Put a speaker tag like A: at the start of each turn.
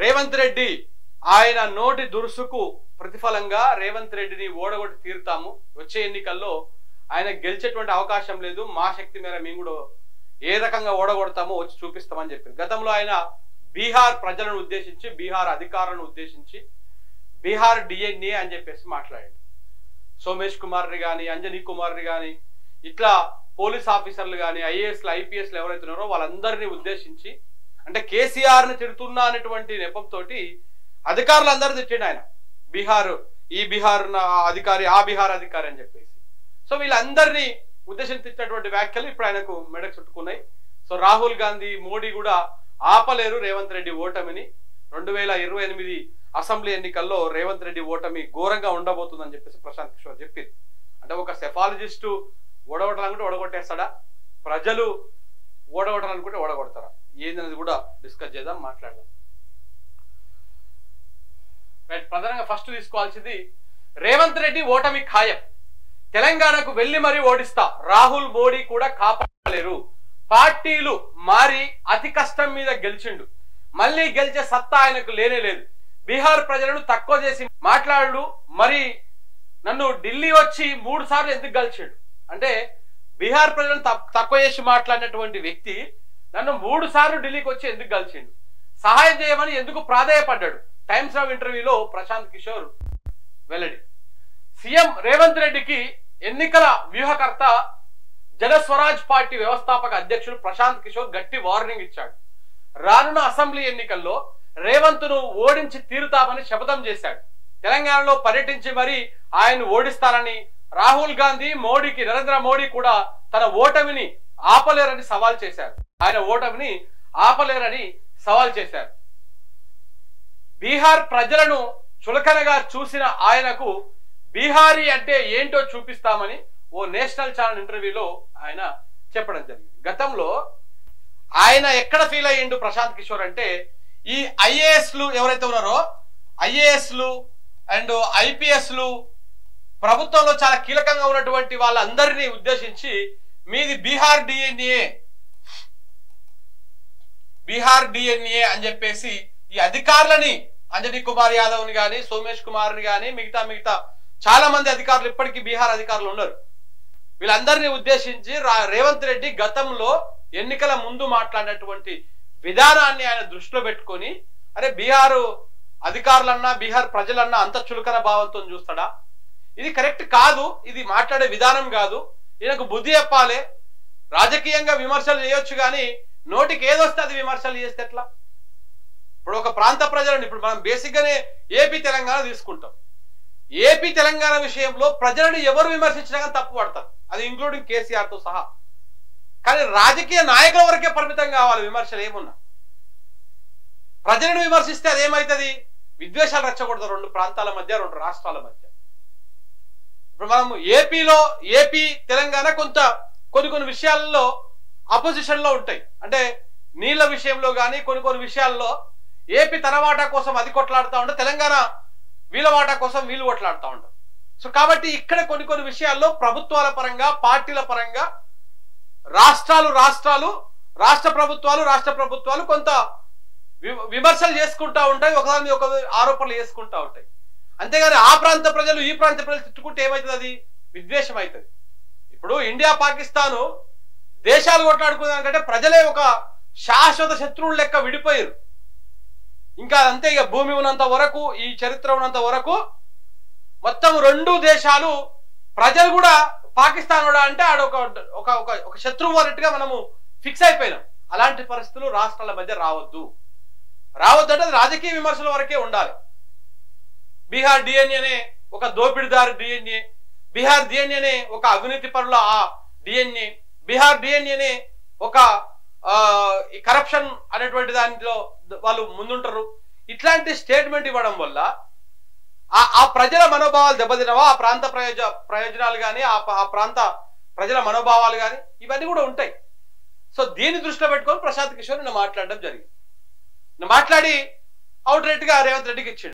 A: రేవంత్ రెడ్డి ఆయన నోటి దురుసుకు ప్రతిఫలంగా రేవంత్ రెడ్డిని ఓడగొట్టి తీరుతాము, వచ్చే ఎన్నికల్లో ఆయన గెలిచేటువంటి అవకాశం లేదు, మా శక్తి మేర మేము కూడా ఏ రకంగా ఓడగొడతామో వచ్చి చూపిస్తామని చెప్పారు. గతంలో ఆయన బీహార్ ప్రజలను ఉద్దేశించి, బీహార్ అధికారులను ఉద్దేశించి బీహార్ డిఎన్ఏ అని చెప్పేసి మాట్లాడాడు. సోమేష్ కుమార్ని కానీ, అంజనీ కుమార్ని కానీ, ఇట్లా పోలీస్ ఆఫీసర్లు కానీ, ఐఏఎస్లు ఐపీఎస్లు ఎవరైతే ఉన్నారో వాళ్ళందరినీ ఉద్దేశించి, అంటే కేసీఆర్ని తిడుతున్నా అనేటువంటి నెపంతో అధికారులందరూ తిట్టిండు ఆయన. బీహార్, ఈ బీహార్ అధికారి, ఆ బీహార్ అధికారి అని చెప్పేసి. సో వీళ్ళందరినీ ఉద్దేశించి తిట్టినటువంటి వ్యాఖ్యలు ఇప్పుడు ఆయనకు మెడకు చుట్టుకున్నాయి. సో రాహుల్ గాంధీ, మోడీ కూడా ఆపలేరు రేవంత్ రెడ్డి ఓటమిని. 2028 అసెంబ్లీ ఎన్నికల్లో రేవంత్ రెడ్డి ఓటమి ఘోరంగా ఉండబోతుందని చెప్పేసి ప్రశాంత్ కిషోర్ చెప్పింది. అంటే ఒక సెఫాలజిస్టు ఓడగొట్టాలనుకుంటే ఓడగొట్టేస్తాడా, ప్రజలు ఓడగొట్టాలనుకుంటే ఓడగొడతారా, ఏందనేది కూడా డిస్కస్ చేద్దాం, మాట్లాడదాం. ప్రధానంగా ఫస్ట్ తీసుకోవాల్సింది రేవంత్ రెడ్డి ఓటమి ఖాయం, తెలంగాణకు వెళ్లి మరీ ఓడిస్తా, రాహుల్ మోడీ కూడా కాపాడలేరు, పార్టీలు మారి అతి కష్టం మీద గెలిచిండు, మళ్ళీ గెలిచే సత్తా ఆయనకు లేనే లేదు, బీహార్ ప్రజలను తక్కువ చేసి మాట్లాడు, మరి నన్ను ఢిల్లీ వచ్చి 3 సార్లు ఎందుకు గెలిచాడు అంటే, బీహార్ ప్రజలను తక్కువ చేసి మాట్లాడినటువంటి వ్యక్తి నన్ను 3 సార్లు ఢిల్లీకి వచ్చి ఎందుకు గెలిచిండు, సహాయం చేయమని ఎందుకు ప్రాధాయపడ్డాడు. టైమ్స్ ఆఫ్ ఇంటర్వ్యూలో ప్రశాంత్ కిషోర్ వెల్లడి. సీఎం రేవంత్ రెడ్డికి ఎన్నికల వ్యూహకర్త, జనస్వరాజ్ పార్టీ వ్యవస్థాపక అధ్యక్షుడు ప్రశాంత్ కిషోర్ గట్టి వార్నింగ్ ఇచ్చాడు. రానున్న అసెంబ్లీ ఎన్నికల్లో రేవంత్ను ఓడించి తీరుతామని శపథం చేశాడు. తెలంగాణలో పర్యటించి మరీ ఆయన ఓడిస్తారని, రాహుల్ గాంధీ, మోడీకి, నరేంద్ర మోడీ కూడా తన ఓటమిని ఆపలేరని సవాల్ చేశారు. ఆయన ఓటమిని ఆపలేరని సవాల్ చేశారు. బీహార్ ప్రజలను చులకనగా చూసిన ఆయనకు బీహారీ అంటే ఏంటో చూపిస్తామని ఓ నేషనల్ ఛానల్ ఇంటర్వ్యూలో ఆయన చెప్పడం జరిగింది. గతంలో ఆయన ఎక్కడ ఫీల్ అయ్యిండు ప్రశాంత్ కిషోర్ అంటే, ఈ ఐఏఎస్లు ఎవరైతే ఉన్నారో, ఐఏఎస్లు అండ్ ఐపీఎస్లు ప్రభుత్వంలో చాలా కీలకంగా ఉన్నటువంటి వాళ్ళందరినీ ఉద్దేశించి మీది బీహార్ డిఎన్ఏ అని చెప్పేసి ఈ అధికారులని, అంజనీ కుమార్ యాదవ్ని కానీ, సోమేష్ కుమార్ని కానీ, మిగతా చాలా మంది అధికారులు ఇప్పటికీ బీహార్ అధికారులు ఉన్నారు. వీళ్ళందరినీ ఉద్దేశించి రేవంత్ రెడ్డి గతంలో ఎన్నికల ముందు మాట్లాడినటువంటి విధానాన్ని ఆయన దృష్టిలో పెట్టుకొని, అరే బీహార్ అధికారులన్నా బీహార్ ప్రజలన్నా అంత చులకన భావంతో చూస్తాడా, ఇది కరెక్ట్ కాదు, ఇది మాట్లాడే విధానం కాదు, ఈయనకు బుద్ధి చెప్పాలి, రాజకీయంగా విమర్శలు చేయొచ్చు కానీ నోటికి ఏదొస్తే అది విమర్శలు చేస్తే ఎట్లా. ఇప్పుడు ఒక ప్రాంత ప్రజలను, ఇప్పుడు మనం బేసిక్ గానే ఏపీ తెలంగాణ తీసుకుంటాం. ఏపీ తెలంగాణ విషయంలో ప్రజలను ఎవరు విమర్శించినా కానీ తప్పు పడతారు, అది ఇంక్లూడింగ్ కేసీఆర్ తో సహా. కానీ రాజకీయ నాయకుల వరకే పరిమితం కావాలి విమర్శలు. ఏమున్నా ప్రజలను విమర్శిస్తే అదేమవుతుంది, విద్వేషాలు రెచ్చగొడతారు 2 ప్రాంతాల మధ్య, 2 రాష్ట్రాల మధ్య. ఇప్పుడు మనం ఏపీ తెలంగాణ కొన్ని విషయాల్లో అపోజిషన్ లో ఉంటాయి. అంటే నీళ్ల విషయంలో కానీ కొన్ని విషయాల్లో ఏపీ తన వాటా కోసం అది కొట్లాడుతూ ఉంటారు, తెలంగాణ వీళ్ళ వాటా కోసం వీళ్ళు కొట్లాడుతూ ఉంటారు. సో కాబట్టి ఇక్కడ కొన్ని విషయాల్లో ప్రభుత్వాల పరంగా, పార్టీల పరంగా రాష్ట్రాలు రాష్ట్ర ప్రభుత్వాలు కొంత విమర్శలు చేసుకుంటా ఉంటాయి, ఒకదాని మీద ఒక ఆరోపణలు చేసుకుంటా ఉంటాయి. అంతేగాని ఆ ప్రాంత ప్రజలు ఈ ప్రాంత ప్రజలు తిట్టుకుంటే ఏమవుతుంది, అది విద్వేషం అవుతుంది. ఇప్పుడు ఇండియా పాకిస్తాను దేశాలు కొట్లాడుకున్నారంటే ప్రజలే ఒక శాశ్వత శత్రువులు లెక్క విడిపోయారు. ఇంకా అంతే, ఇక భూమి ఉన్నంత వరకు, ఈ చరిత్ర ఉన్నంత వరకు మొత్తం 2 దేశాలు ప్రజలు కూడా పాకిస్తాన్ కూడా అంటే ఆడ ఒక శత్రువు అన్నట్టుగా మనము ఫిక్స్ అయిపోయినాం. అలాంటి పరిస్థితులు రాష్ట్రాల మధ్య రావద్దు అంటే రాజకీయ విమర్శల వరకే ఉండాలి. బీహార్ డిఎన్ఏనే ఒక దోపిడిదారు డిఎన్ఏ, బీహార్ డిఎన్ఏనే ఒక అవినీతి పరుల డిఎన్ఏ, బీహార్ డిఎన్ఏనే ఒక కరప్షన్ అనేటువంటి దాంట్లో వాళ్ళు ముందుంటారు. ఇట్లాంటి స్టేట్మెంట్ ఇవ్వడం వల్ల ఆ ప్రజల మనోభావాలు దెబ్బతినవా, ఆ ప్రాంత ప్రయోజనాలు కానీ, ఆ ప్రాంత ప్రజల మనోభావాలు కానీ ఇవన్నీ కూడా ఉంటాయి. సో దీన్ని దృష్టిలో పెట్టుకొని ప్రశాంత్ కిషోర్ నిన్న మాట్లాడడం జరిగింది. మాట్లాడి అవుట్ రైట్ గా రేవంత్ రెడ్డికి ఇచ్చిండు.